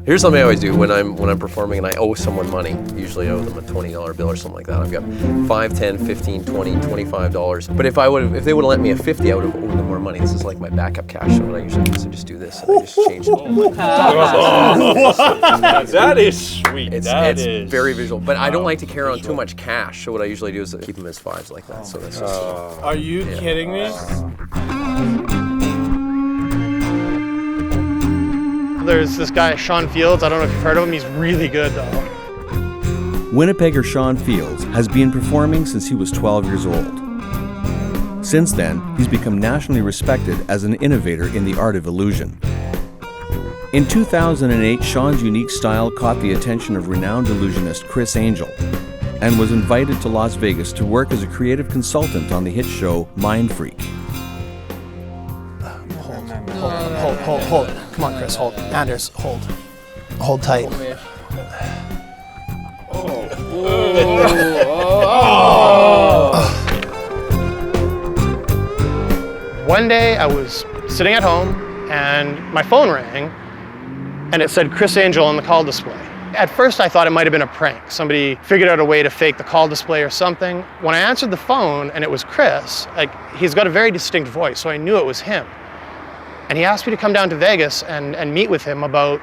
Here's something I always do when I'm performing and I owe someone money. Usually I owe them a $20 bill or something like that. I've got $5, $10, $15, $20, $25. But if they would have lent me a $50, I would have owed them more money. This is like my backup cash. So what I usually do is I just do this and I just change it. That is sweet. It's very visual. But I don't like to carry on too much cash. So what I usually do is keep them as fives like that. So that's just, Are you kidding me? There's this guy, Shawn Fields. I don't know if you've heard of him. He's really good, though. Winnipegger Shawn Fields has been performing since he was 12 years old. Since then, he's become nationally respected as an innovator in the art of illusion. In 2008, Shawn's unique style caught the attention of renowned illusionist Criss Angel and was invited to Las Vegas to work as a creative consultant on the hit show Mind Freak. Hold. Come on, Chris, hold. Anders, hold. Hold tight. One day I was sitting at home and my phone rang and it said Criss Angel on the call display. At first I thought it might have been a prank. Somebody figured out a way to fake the call display or something. When I answered the phone and it was Criss, he's got a very distinct voice, so I knew it was him. And he asked me to come down to Vegas and meet with him about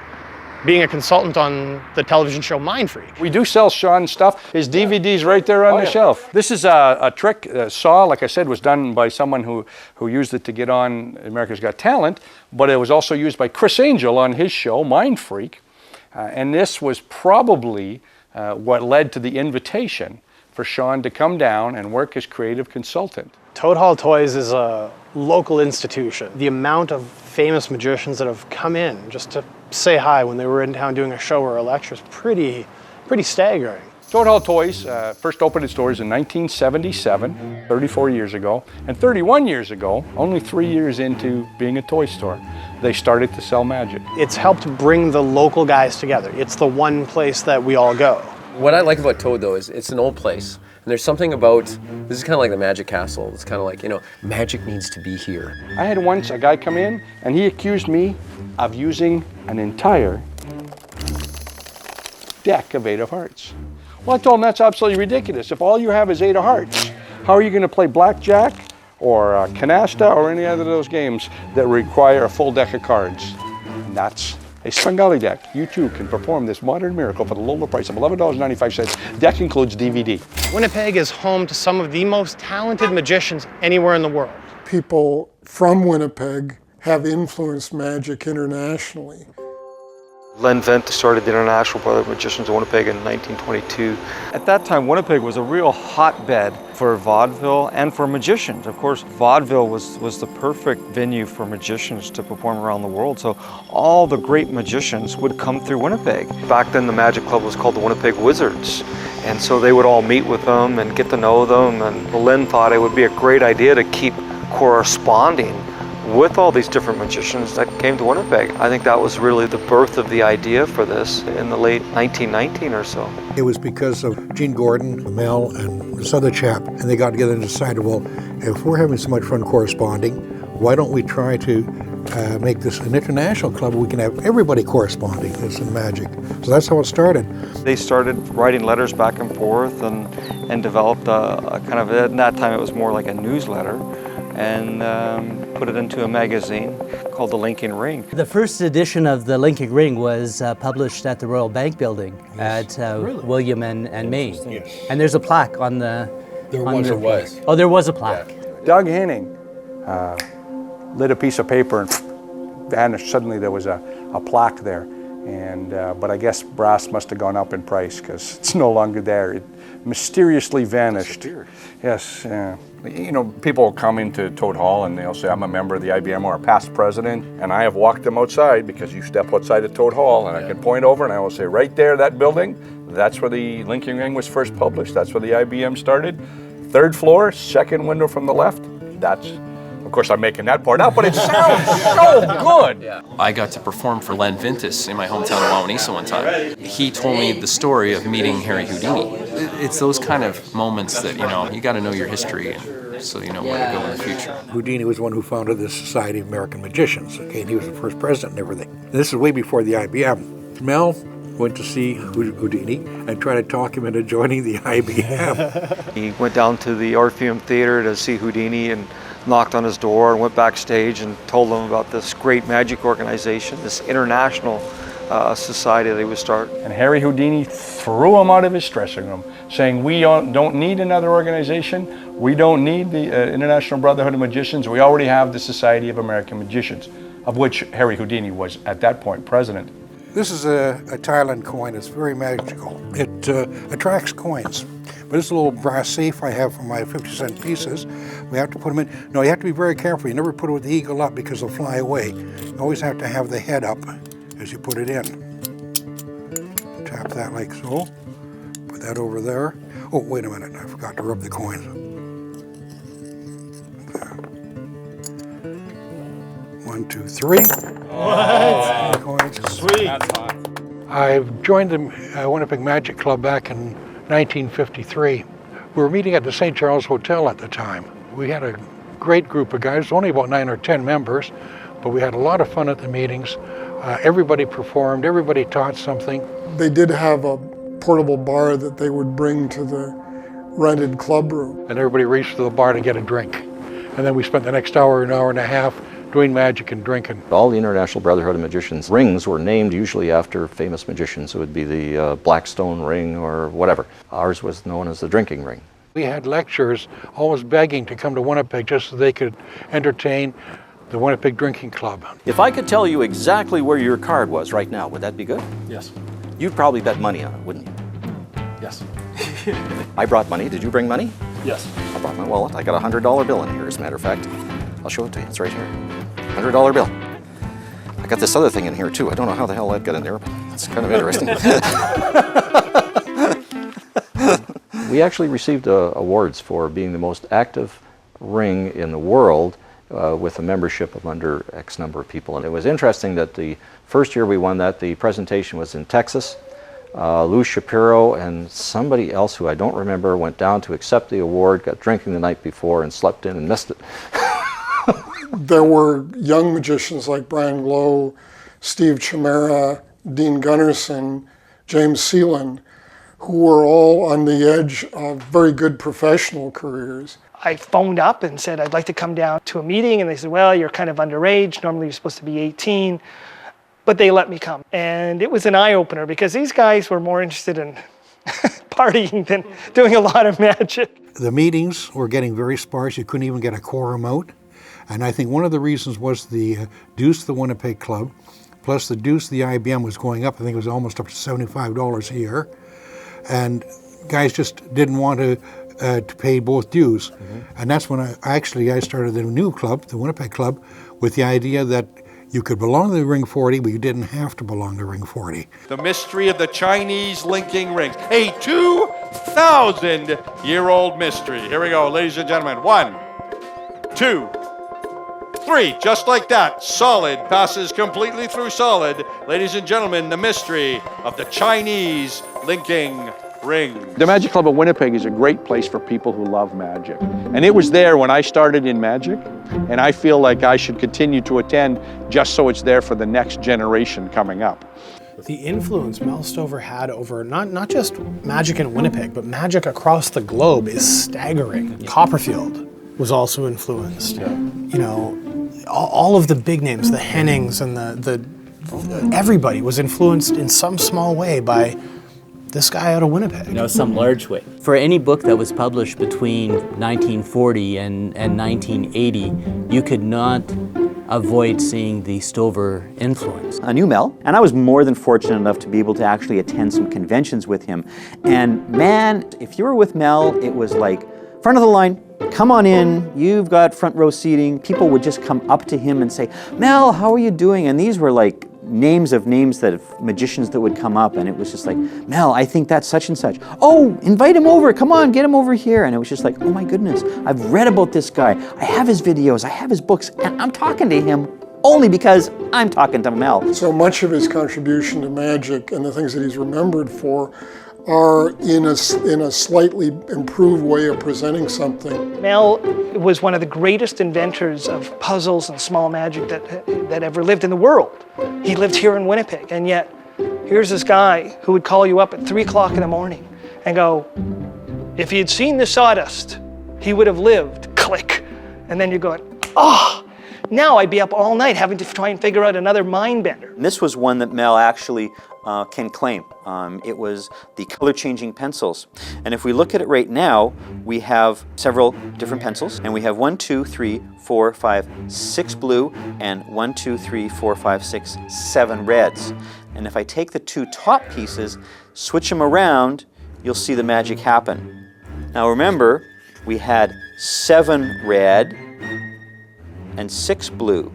being a consultant on the television show Mind Freak. We do sell Shawn stuff. His DVD's right there on the shelf. This is a trick. Saw, like I said, was done by someone who used it to get on America's Got Talent, but it was also used by Criss Angel on his show, Mind Freak. And this was probably what led to the invitation for Shawn to come down and work as creative consultant. Toad Hall Toys is a local institution. The amount of famous magicians that have come in just to say hi when they were in town doing a show or a lecture is pretty staggering. Toad Hall Toys first opened its doors in 1977, 34 years ago, and 31 years ago, only 3 years into being a toy store, they started to sell magic. It's helped bring the local guys together. It's the one place that we all go. What I like about Toad, though, is it's an old place. And there's something about, this is kind of like the Magic Castle. It's kind of like, magic needs to be here. I had once a guy come in and he accused me of using an entire deck of 8 of hearts. Well, I told him that's absolutely ridiculous. If all you have is 8 of hearts, how are you going to play blackjack or canasta or any other of those games that require a full deck of cards? And that's a Svengali deck. You too can perform this modern miracle for the low price of $11.95. Deck includes DVD. Winnipeg is home to some of the most talented magicians anywhere in the world. People from Winnipeg have influenced magic internationally. Len Ventus started the International Brotherhood of Magicians of Winnipeg in 1922. At that time, Winnipeg was a real hotbed for vaudeville and for magicians. Of course, vaudeville was the perfect venue for magicians to perform around the world, so all the great magicians would come through Winnipeg. Back then, the Magic Club was called the Winnipeg Wizards, and so they would all meet with them and get to know them, and Len thought it would be a great idea to keep corresponding with all these different magicians that came to Winnipeg. I think that was really the birth of the idea for this in the late 1919 or so. It was because of Gene Gordon, Mel, and this other chap, and they got together and decided, well, if we're having so much fun corresponding, why don't we try to make this an international club where we can have everybody corresponding this in magic. So that's how it started. They started writing letters back and forth and developed a kind of, at that time it was more like a newsletter, and put it into a magazine called The Linking Ring. The first edition of The Linking Ring was published at the Royal Bank Building at William and Main. Yes. And there's a plaque on the... There was. Oh, there was a plaque. Yeah. Doug Henning lit a piece of paper and vanished. Suddenly there was a plaque there. And but I guess brass must have gone up in price because it's no longer there. It mysteriously vanished. Yes. People will come into Toad Hall and they'll say, I'm a member of the IBM or a past president, and I have walked them outside because you step outside of Toad Hall and I can point over and I will say, right there, that building, that's where the Linking Ring was first published. That's where the IBM started. 3rd floor, 2nd window from the left. That's, of course, I'm making that part up, but it sounds so good. Yeah. I got to perform for Len Ventus in my hometown of Wawanesa one time. He told me the story of meeting Harry Houdini. It's those kind of moments that, you got to know your history so you know where to go in the future. Houdini was the one who founded the Society of American Magicians, okay, and he was the first president and everything. And this is way before the IBM. Mel went to see Houdini and tried to talk him into joining the IBM. He went down to the Orpheum Theater to see Houdini and knocked on his door and went backstage and told him about this great magic organization, this international society that he was starting. And Harry Houdini threw him out of his dressing room, saying, we don't need another organization. We don't need the International Brotherhood of Magicians. We already have the Society of American Magicians, of which Harry Houdini was at that point president. This is a Thailand coin. It's very magical. It attracts coins. But it's a little brass safe I have for my 50-cent pieces. We have to put them in. No, you have to be very careful. You never put it with the eagle up because they'll fly away. You always have to have the head up as you put it in. Tap that like so. Put that over there. Oh, wait a minute. I forgot to rub the coins. One, two, three. What? Coins. Sweet. I've joined the Winnipeg Magic Club back in 1953. We were meeting at the St. Charles Hotel at the time. We had a great group of guys, only about 9 or 10 members, but we had a lot of fun at the meetings. Everybody performed, everybody taught something. They did have a portable bar that they would bring to the rented club room. And everybody raced to the bar to get a drink. And then we spent the next hour and a half doing magic and drinking. All the International Brotherhood of Magicians rings were named usually after famous magicians. It would be the Blackstone ring or whatever. Ours was known as the drinking ring. We had lecturers always begging to come to Winnipeg just so they could entertain the Winnipeg Drinking Club. If I could tell you exactly where your card was right now, would that be good? Yes. You'd probably bet money on it, wouldn't you? Yes. I brought money. Did you bring money? Yes. I brought my wallet. I got a $100 bill in here, as a matter of fact. I'll show it to you. It's right here. $100 bill. I got this other thing in here too. I don't know how the hell that got in there, but it's kind of interesting. We actually received awards for being the most active ring in the world with a membership of under X number of people. And it was interesting that the first year we won that, the presentation was in Texas. Lou Shapiro and somebody else who I don't remember went down to accept the award, got drinking the night before and slept in and missed it. There were young magicians like Brian Glow, Steve Chimera, Dean Gunnarsson, James Seelan, who were all on the edge of very good professional careers. I phoned up and said, I'd like to come down to a meeting, and they said, well, you're kind of underage. Normally you're supposed to be 18. But they let me come. And it was an eye-opener because these guys were more interested in partying than doing a lot of magic. The meetings were getting very sparse. You couldn't even get a quorum out. And I think one of the reasons was the dues to the Winnipeg Club, plus the dues to the IBM was going up. I think it was almost up to $75 a year. And guys just didn't want to pay both dues. Mm-hmm. And that's when I started the new club, the Winnipeg Club, with the idea that you could belong to the Ring 40, but you didn't have to belong to Ring 40. The mystery of the Chinese linking rings. A 2,000-year-old mystery. Here we go, ladies and gentlemen. 1, 2, 3. Just like that. Solid passes completely through solid. Ladies and gentlemen, the mystery of the Chinese linking ring. The Magic Club of Winnipeg is a great place for people who love magic. And it was there when I started in magic, and I feel like I should continue to attend just so it's there for the next generation coming up. The influence Mel Stover had over not just magic in Winnipeg, but magic across the globe is staggering. Copperfield was also influenced. Yeah. You know, all of the big names, the Hennings and the everybody was influenced in some small way by this guy out of Winnipeg. You know, some large way. For any book that was published between 1940 and 1980, you could not avoid seeing the Stover influence. I knew Mel, and I was more than fortunate enough to be able to actually attend some conventions with him. And man, if you were with Mel, it was like, front of the line, come on in, you've got front row seating. People would just come up to him and say, Mel, how are you doing? And these were like names that magicians that would come up, and it was just like, Mel, I think that's such and such. Oh, invite him over, come on, get him over here. And it was just like, oh my goodness, I've read about this guy. I have his videos, I have his books, and I'm talking to him only because I'm talking to Mel. So much of his contribution to magic and the things that he's remembered for are in a slightly improved way of presenting something. Mel was one of the greatest inventors of puzzles and small magic that ever lived in the world. He lived here in Winnipeg, and yet here's this guy who would call you up at 3 o'clock in the morning and go, if he had seen the sawdust, he would have lived, click. And then you're going, oh, now I'd be up all night having to try and figure out another mind bender. This was one that Mel actually can claim. It was the color-changing pencils. And if we look at it right now, we have several different pencils, and we have 1, 2, 3, 4, 5, 6 blue, and 1, 2, 3, 4, 5, 6, 7 reds. And if I take the 2 top pieces, switch them around, you'll see the magic happen. Now remember, we had 7 red and 6 blue.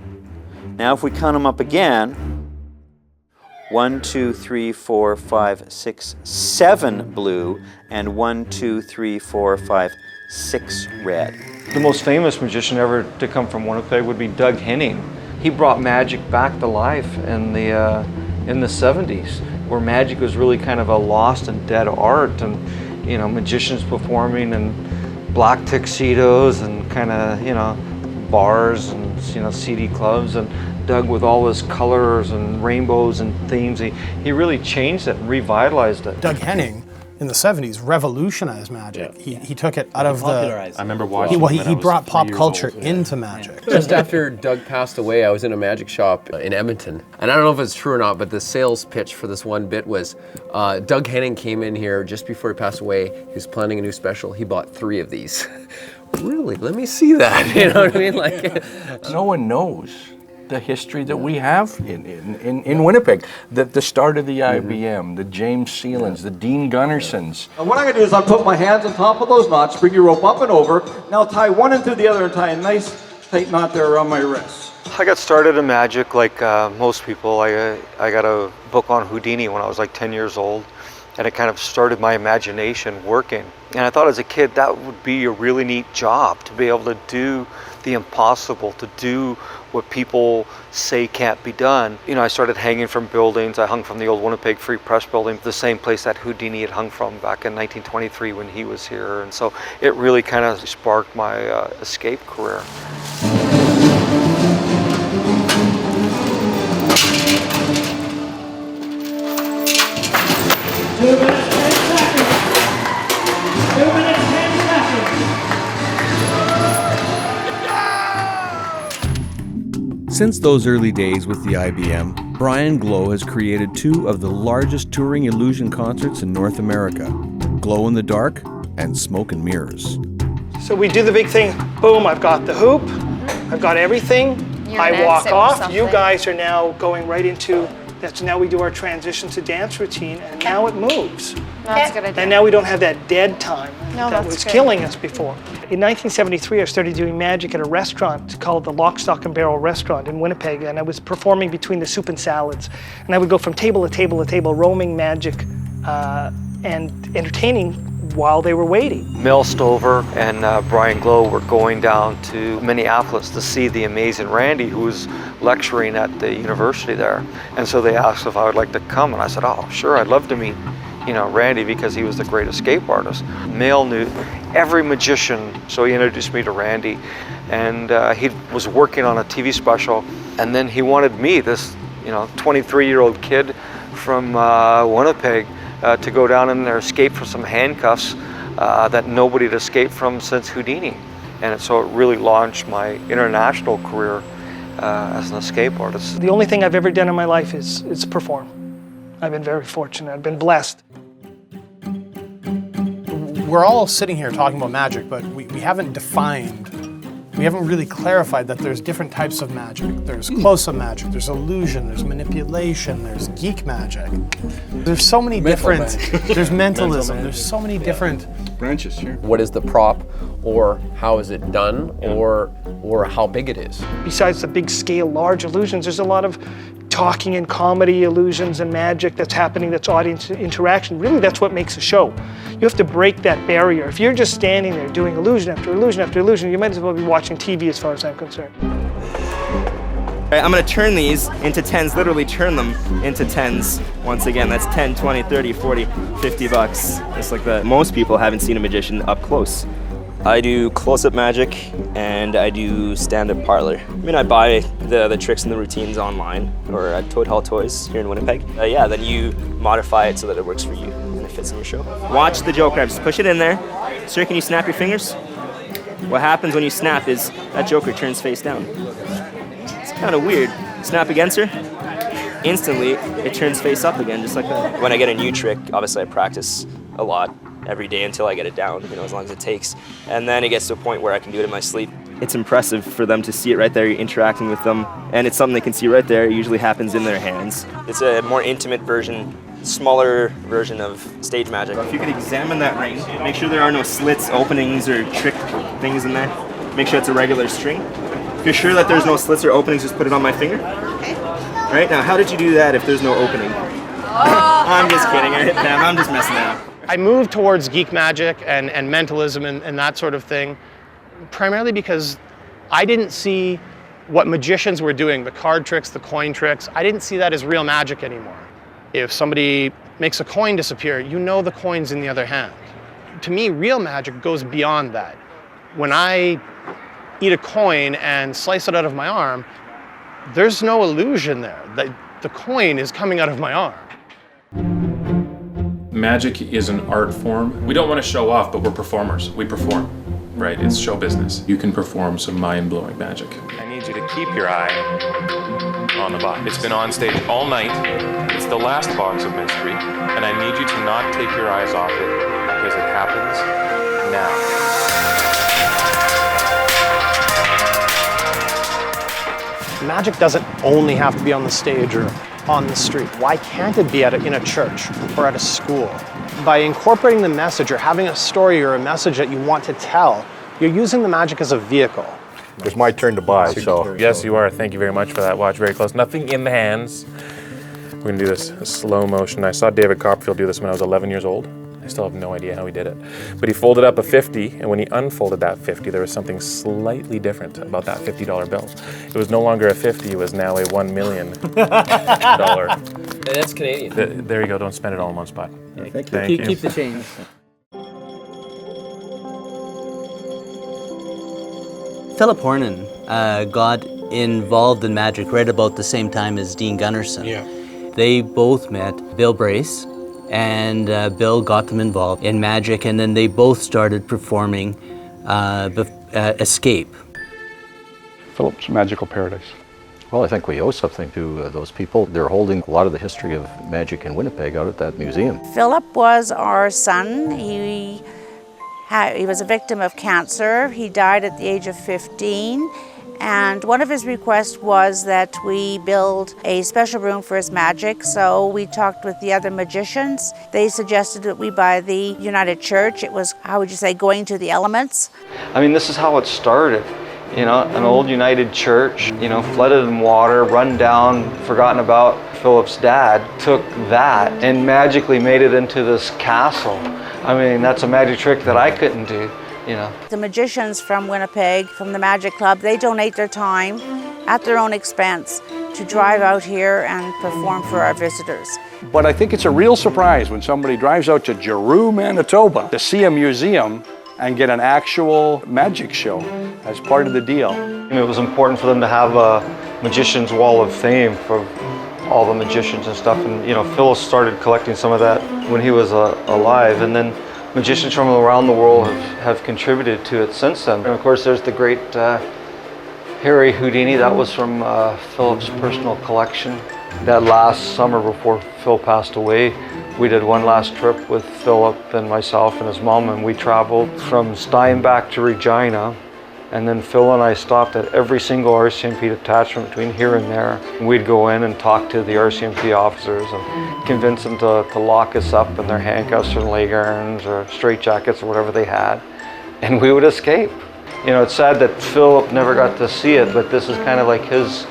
Now if we count them up again, 1, 2, 3, 4, 5, 6, 7 blue, and 1, 2, 3, 4, 5, 6 red. The most famous magician ever to come from Winnipeg would be Doug Henning. He brought magic back to life in the 70s, where magic was really kind of a lost and dead art, and you know, magicians performing in black tuxedos and kind of, you know, bars and, you know, seedy clubs, and Doug with all his colors and rainbows and themes, he really changed it and revitalized it. Doug Henning in the 70s revolutionized magic. Yeah. He took it out of the... I remember watching he brought pop culture into magic. Just after Doug passed away, I was in a magic shop in Edmonton. And I don't know if it's true or not, but the sales pitch for this one bit was, Doug Henning came in here just before he passed away. He was planning a new special. He bought 3 of these. Really? Let me see that. You know what I mean? Like, no one knows the history that we have in Winnipeg. The start of the IBM, the James Seelans, the Dean Gunnarsons. And what I'm going to do is I'll put my hands on top of those knots, bring your rope up and over, now tie one into the other and tie a nice tight knot there around my wrist. I got started in magic like most people. I got a book on Houdini when I was like 10 years old, and it kind of started my imagination working. And I thought as a kid that would be a really neat job, to be able to do the impossible, to do what people say can't be done. You know, I started hanging from buildings. I hung from the old Winnipeg Free Press building, the same place that Houdini had hung from back in 1923 when he was here. And so it really kind of sparked my escape career. Since those early days with the IBM, Brian Glow has created 2 of the largest touring illusion concerts in North America, Glow in the Dark and Smoke and Mirrors. So we do the big thing, boom, I've got the hoop, I've got everything, I walk off, you guys are now going right into, now we do our transition to dance routine, and now it moves. That's a good idea. And now we don't have that dead time that was good. killing us before. In 1973, I started doing magic at a restaurant called the Lock, Stock and Barrel Restaurant in Winnipeg, and I was performing between the soup and salads. And I would go from table to table to table, roaming magic and entertaining while they were waiting. Mel Stover and Brian Glow were going down to Minneapolis to see the amazing Randy, who was lecturing at the university there. And so they asked if I would like to come, and I said, oh, sure, I'd love to meet, you know, Randy, because he was the great escape artist. Mel knew every magician, so he introduced me to Randy, and he was working on a TV special, and then he wanted me, this, you know, 23-year-old kid from Winnipeg, to go down in there, escape from some handcuffs that nobody had escaped from since Houdini. And so it really launched my international career as an escape artist. The only thing I've ever done in my life is perform. I've been very fortunate, I've been blessed. We're all sitting here talking about magic, but we haven't defined, we haven't really clarified that there's different types of magic. There's close-up magic, there's illusion, there's manipulation, there's geek magic. There's so many different, there's mentalism, there's so many different branches here. What is the prop, or how is it done, or how big it is? Besides the big scale, large illusions, there's a lot of talking and comedy illusions and magic that's happening, that's audience interaction. Really, that's what makes a show. You have to break that barrier. If you're just standing there doing illusion after illusion after illusion, you might as well be watching TV as far as I'm concerned. Right, I'm going to turn these into 10s, literally turn them into 10s. Once again, that's 10, 20, 30, 40, 50 bucks. Just like that. Most people haven't seen a magician up close. I do close-up magic and I do stand-up parlor. I mean, I buy the tricks and the routines online or at Toad Hall Toys here in Winnipeg. Yeah, then you modify it so that it works for you and it fits in your show. Watch the Joker. Just push it in there. Sir, can you snap your fingers? What happens when you snap is that Joker turns face down. It's kind of weird. Snap again, sir. Instantly, it turns face up again, just like that. When I get a new trick, obviously I practice a lot every day until I get it down, as long as it takes. And then it gets to a point where I can do it in my sleep. It's impressive for them to see it right there, you're interacting with them, and it's something they can see right there. It usually happens in their hands. It's a more intimate version, smaller version of stage magic. If you could examine that ring, make sure there are no slits, openings, or trick things in there. Make sure it's a regular string. If you're sure that there's no slits or openings, just put it on my finger. All right, now how did you do that if there's no opening? I'm just kidding, I hit Pam, I'm just messing out. I moved towards geek magic and mentalism and that sort of thing, primarily because I didn't see what magicians were doing, the card tricks, the coin tricks. I didn't see that as real magic anymore. If somebody makes a coin disappear, you know the coin's in the other hand. To me, real magic goes beyond that. When I eat a coin and slice it out of my arm, there's no illusion there. The coin is coming out of my arm. Magic is an art form. We don't want to show off, but we're performers. We perform, right? It's show business. You can perform some mind-blowing magic. I need you to keep your eye on the box. It's been on stage all night. It's the last box of mystery, and I need you to not take your eyes off it because it happens now. Magic doesn't only have to be on the stage or on the street. Why can't it be in a church or at a school? By incorporating the message or having a story or a message that you want to tell, you're using the magic as a vehicle. It's my turn to buy, so. Yes, you are. Thank you very much for that. Watch very close. Nothing in the hands. We're going to do this slow motion. I saw David Copperfield do this when I was 11 years old. I still have no idea how he did it. But he folded up a 50, and when he unfolded that 50, there was something slightly different about that $50 bill. It was no longer a 50, it was now a $1 million. And that's Canadian. There you go, don't spend it all in one spot. Yeah, Thank you. Keep the change. Philip Hornan got involved in magic right about the same time as Dean Gunnarsson. Yeah. They both met Bill Brace, and Bill got them involved in magic, and then they both started performing Escape. Philip's Magical Paradise. Well, I think we owe something to those people. They're holding a lot of the history of magic in Winnipeg out at that museum. Philip was our son. He was a victim of cancer. He died at the age of 15. And one of his requests was that we build a special room for his magic. So we talked with the other magicians. They suggested that we buy the United Church. It was, how would you say, going to the elements. I mean, this is how it started. An old United Church, flooded in water, run down, forgotten about. Philip's dad took that and magically made it into this castle. I mean, that's a magic trick that I couldn't do. The magicians from Winnipeg, from the Magic Club, they donate their time at their own expense to drive out here and perform for our visitors. But I think it's a real surprise when somebody drives out to Giroux, Manitoba to see a museum and get an actual magic show as part of the deal. It was important for them to have a Magician's Wall of Fame for all the magicians and stuff. And Phil started collecting some of that when he was alive, and then magicians from around the world have contributed to it since then. And of course there's the great Harry Houdini. That was from Philip's personal collection. That last summer before Phil passed away, we did one last trip with Philip and myself and his mom, and we traveled from Steinbach to Regina. And then Phil and I stopped at every single RCMP detachment between here and there. We'd go in and talk to the RCMP officers and convince them to lock us up in their handcuffs or leg irons or straitjackets or whatever they had. And we would escape. It's sad that Philip never got to see it, but this is kind of like his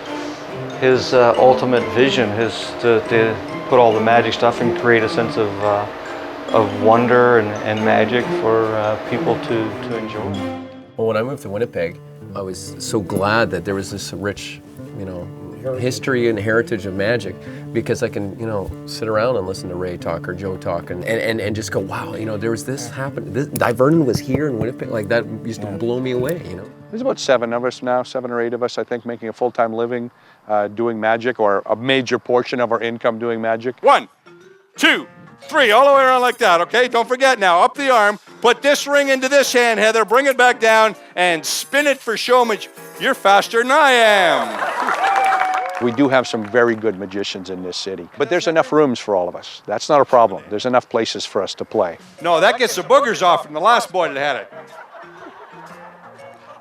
ultimate vision, to put all the magic stuff and create a sense of wonder and magic for people to enjoy. Well, when I moved to Winnipeg, I was so glad that there was this rich, history and heritage of magic, because I can, you know, sit around and listen to Ray talk or Joe talk and just go, wow, you know, there was this happened. Vernon was here in Winnipeg. Like, that used to blow me away, you know. There's about 7 of us now, 7 or 8 of us, I think, making a full-time living doing magic, or a major portion of our income doing magic. 1, 2, 3, all the way around like that, okay? Don't forget now, up the arm, put this ring into this hand, Heather, bring it back down, and spin it for show me. You're faster than I am. We do have some very good magicians in this city, but there's enough rooms for all of us. That's not a problem. There's enough places for us to play. No, that gets the boogers off from the last boy that had it.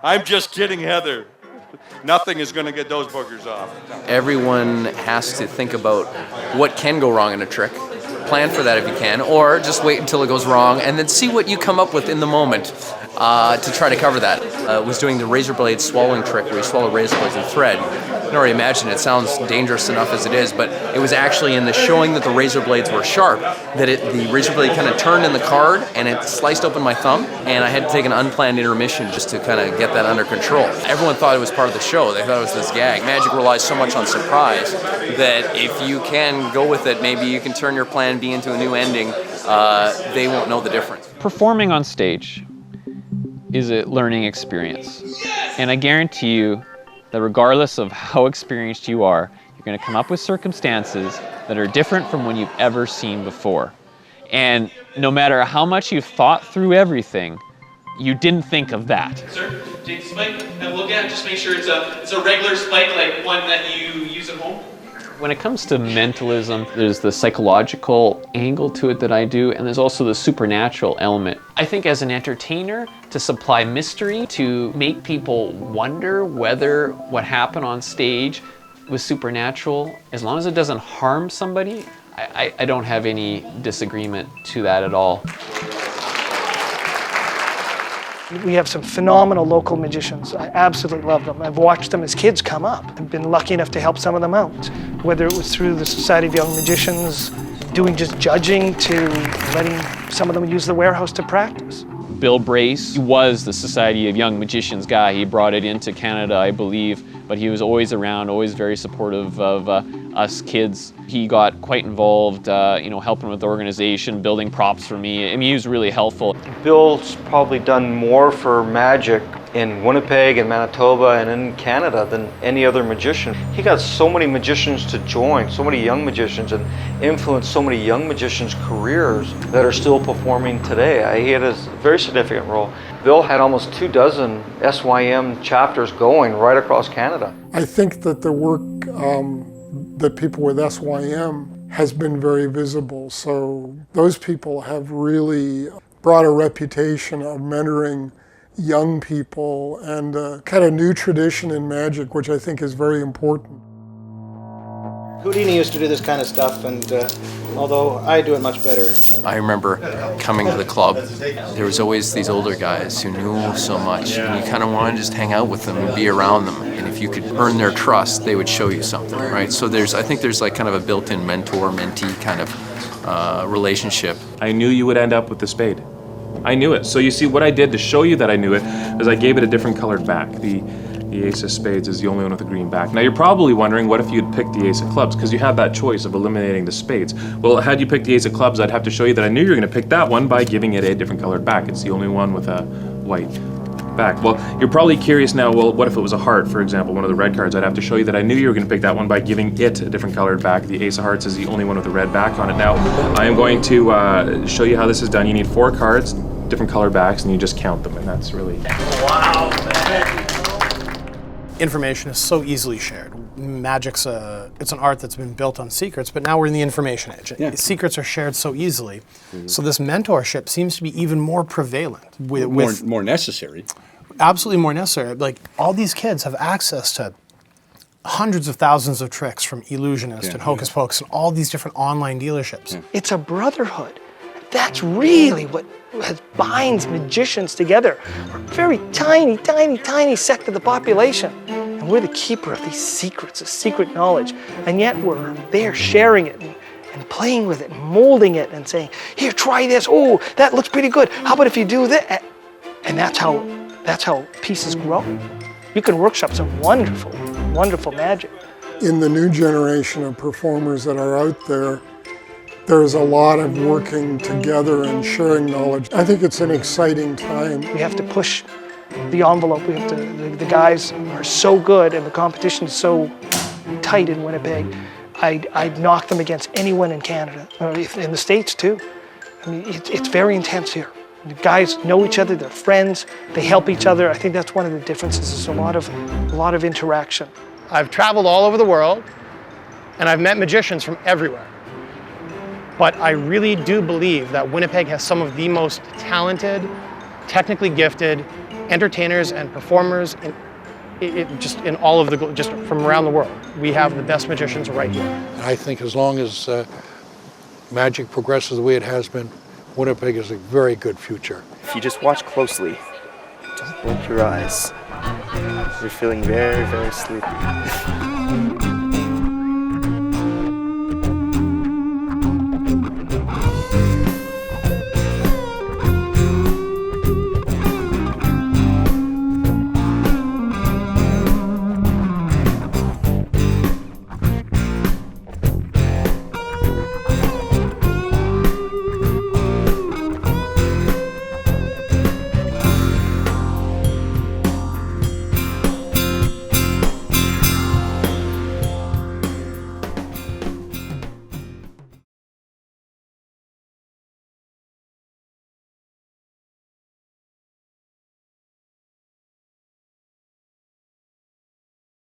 I'm just kidding, Heather. Nothing is going to get those boogers off. Everyone has to think about what can go wrong in a trick. Plan for that if you can, or just wait until it goes wrong and then see what you come up with in the moment to try to cover that. Was doing the razor blade swallowing trick where you swallow razor blades and thread. You can already imagine it sounds dangerous enough as it is, but it was actually in the showing that the razor blades were sharp that the razor blade kind of turned in the card and it sliced open my thumb, and I had to take an unplanned intermission just to kind of get that under control. Everyone thought it was part of the show. They thought it was this gag. Magic relies so much on surprise that if you can go with it, maybe you can turn your plan B into a new ending. They won't know the difference. Performing on stage is a learning experience. And I guarantee you that regardless of how experienced you are, you're going to come up with circumstances that are different from when you've ever seen before. And no matter how much you've thought through everything, you didn't think of that. Sir, take the spike and look at it. Just make sure it's a regular spike, like one that you use at home. When it comes to mentalism, there's the psychological angle to it that I do, and there's also the supernatural element. I think as an entertainer, to supply mystery, to make people wonder whether what happened on stage was supernatural, as long as it doesn't harm somebody, I don't have any disagreement to that at all. We have some phenomenal local magicians. I absolutely love them. I've watched them as kids come up. I've been lucky enough to help some of them out, whether it was through the Society of Young Magicians, doing just judging, to letting some of them use the warehouse to practice. Bill Brace was the Society of Young Magicians guy. He brought it into Canada, I believe, but he was always around, always very supportive of us kids. He got quite involved, you know, helping with the organization, building props for me. I mean, he was really helpful. Bill's probably done more for magic in Winnipeg and Manitoba and in Canada than any other magician. He got so many magicians to join, so many young magicians, and influenced so many young magicians' careers that are still performing today. He had a very significant role. Bill had almost 24 SYM chapters going right across Canada. I think that the work that people with SYM has been very visible. So those people have really brought a reputation of mentoring young people and a kind of new tradition in magic, which I think is very important. Houdini used to do this kind of stuff, and although I do it much better. I remember coming to the club, there was always these older guys who knew so much, and you kind of want to just hang out with them and be around them. And if you could earn their trust, they would show you something, right? So I think there's like kind of a built-in mentor-mentee kind of relationship. I knew you would end up with the spade. I knew it. So you see, what I did to show you that I knew it is I gave it a different colored back. The ace of spades is the only one with a green back. Now you're probably wondering, what if you'd picked the ace of clubs? Because you had that choice of eliminating the spades. Well, had you picked the ace of clubs, I'd have to show you that I knew you were going to pick that one by giving it a different colored back. It's the only one with a white back. Well, you're probably curious now, well, what if it was a heart, for example, one of the red cards? I'd have to show you that I knew you were going to pick that one by giving it a different colored back. The ace of hearts is the only one with a red back on it. Now, I am going to show you how this is done. You need 4 cards, different color backs, and you just count them, and that's really... Wow, man. Information is so easily shared. Magic's it's an art that's been built on secrets, but now we're in the information age. Yeah. Secrets are shared so easily. Mm-hmm. So this mentorship seems to be even more prevalent. More necessary. Absolutely more necessary. Like, all these kids have access to hundreds of thousands of tricks from Illusionist and Hocus Pocus and all these different online dealerships. Yeah. It's a brotherhood. That's really what binds magicians together. We're a very tiny, tiny, tiny sect of the population. And we're the keeper of these secrets, of secret knowledge. And yet we're there sharing it and playing with it and molding it and saying, here, try this. Oh, that looks pretty good. How about if you do that? And that's how pieces grow. You can workshop some wonderful, wonderful magic In the new generation of performers that are out there, there's a lot of working together and sharing knowledge. I think it's an exciting time. We have to push the envelope. We have to. The guys are so good, and the competition is so tight in Winnipeg. I'd knock them against anyone in Canada, in the States too. I mean, it's very intense here. The guys know each other, they're friends, they help each other. I think that's one of the differences. There's a lot of interaction. I've traveled all over the world, and I've met magicians from everywhere. But I really do believe that Winnipeg has some of the most talented, technically gifted entertainers and performers just in all of just from around the world. We have the best magicians right here. I think as long as magic progresses the way it has been, Winnipeg is a very good future. If you just watch closely, don't blink your eyes. You're feeling very, very sleepy.